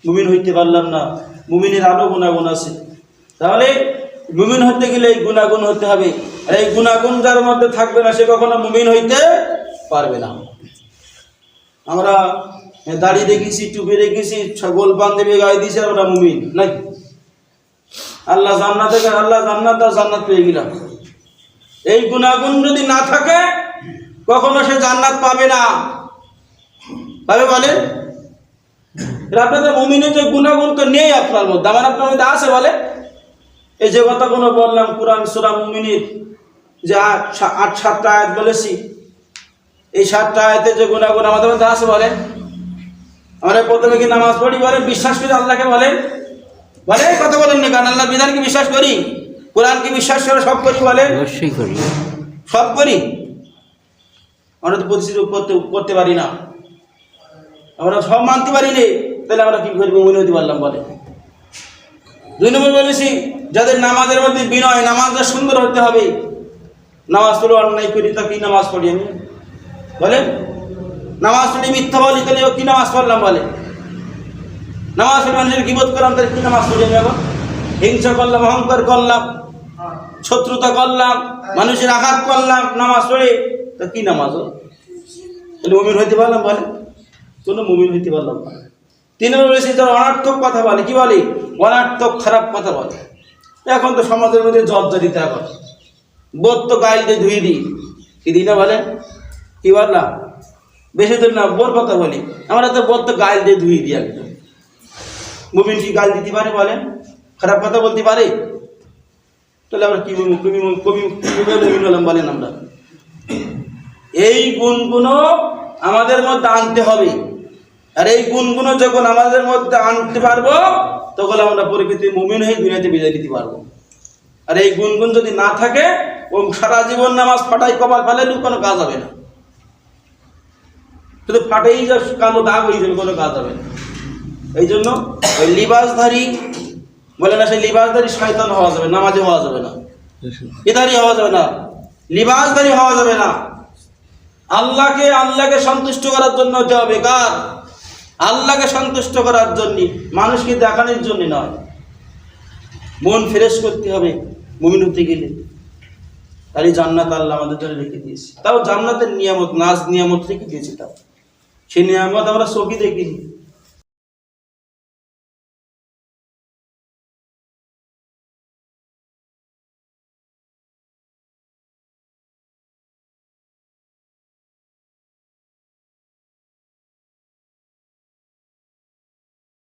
মুমিন হইতে পারলাম না। মুমিনের আরো গুণাগুণ আছে। তাহলে মুমিন হতে গেলে এই গুণাগুণ হতে হবে। আর এই গুণাগুণ যার মধ্যে থাকবে না সে কখনো মুমিন হইতে পারবে না। আমরা দাড়ি রেখেছি, টুপি রেখেছি, গোল পাঞ্জাবি গায়ে দিয়েছি, আমরা মুমিন নাই। আল্লাহ জান্নাতে, আল্লাহ জান্নাত আর জান্নাত পেয়ে গেলাম। এই গুণাগুণ যদি না থাকে কখনো সে জান্নাত পাবে না। পাবে বলে? আপনাদের মুমিনের যে গুণাগুণ তো নেই আপনার মধ্যে, আমার আপনার মধ্যে আছে বলে? এই যে কথাগুলো বললাম কুরআন সূরা মুমিনের যে 7টা আয়াত বলেছি, এই 7টা আয়াতে যে গুণাগুণ আমাদের মধ্যে আছে বলে? আমরা প্রথমে কি নামাজ পড়ি বলে? বিশ্বাস করি আল্লাহকে বলে? বলে কথা বলেন না কেন? আল্লাহর বিধানকে বিশ্বাস করি, কোরআনকে বিশ্বাস করে সব করি বলে? অবশ্যই করি, সব করি। আমরা তো প্রতিষ্ঠিত করতে পারি না, আমরা সব মানতে পারি নি, তাহলে আমরা কি করবো? মুমিন হতে পারলাম বলে? 2 নম্বর বলেছি যাদের নামাজের মধ্যে বিনয়, নামাজটা সুন্দর হতে হবে। নামাজ পড়ে অন্যায় করি তা কি নামাজ পড়ি আমি বলে? নামাজ পড়ে মিথ্যা বলি তাহলে কি নামাজ পড়লাম বলে? নামাজ পড়ে মানুষের গীবত করলাম তাহলে কি নামাজ পড়ি আমি? এখন হিংসা করলাম, অহংকার করলাম, শত্রুতা করলাম, মানুষের আঘাত করলাম নামাজ পড়ে, তা কি নামাজ? তাহলে মুমিন হইতে পারলাম বলে? কোনো মুমিন হইতে পারলাম না। 3 নম্বর বলেছি যারা অনার্থক কথা বলে, কি বলে? অনার্থক খারাপ কথা বলে। এখন তো সমাজের মধ্যে জর্জরিত, এখন বোধ তো গাইল দিয়ে ধুয়ে দিই, কি দিই না বলে? কি বললাম? বেশি দিন না বোর কথা বলি, আমরা তো বোধ তো গাইল দিয়ে ধুয়ে দিই একদম। মুমিন কি গাল দিতে পারে বলেন? খারাপ কথা বলতে পারে? তাহলে আমরা কি মুমিন হলাম বলেন? আমরা এই গুণগুলো আমাদের মধ্যে আনতে হবে। আর এই গুণগুলো যখন আমাদের মধ্যে আনতে পারবো তখন আমরা প্রকৃতি মুমিন হয়ে দুনিয়াতে বিজয় দিতে পারবো। আর এই গুণগুণ যদি না থাকে ও সারা জীবন নামাজ ফাটাই কপাল ফেলে কোনো কাজ হবে না, শুধু ফাটেই যা কালো দাগ হয়ে যাবে, কোনো কাজ হবে না। এই জন্য ওই লিবাসধারী বলে না, সেই লিবাসধারী শয়তান হওয়া যাবে, নামাজে হওয়া যাবে না, ইদারি হওয়া যাবে না, লিবাসধারী হওয়া যাবে না। আল্লাহকে সন্তুষ্ট করার জন্য হতে হবে। কার? আল্লাহকে সন্তুষ্ট করার জন্য, মানুষকে দেখানোর জন্য নয়। মন ফ্রেশ করতে হবে মুমিন হতে গেলে। তার এই জান্নাত আল্লাহ আমাদের জন্য রেখে দিয়েছে। তাও জান্নাতের নিয়ামত, নাজ নিয়ামত রেখে দিয়েছে। তাও সেই নিয়ামত আমরা চোখে দেখিনি।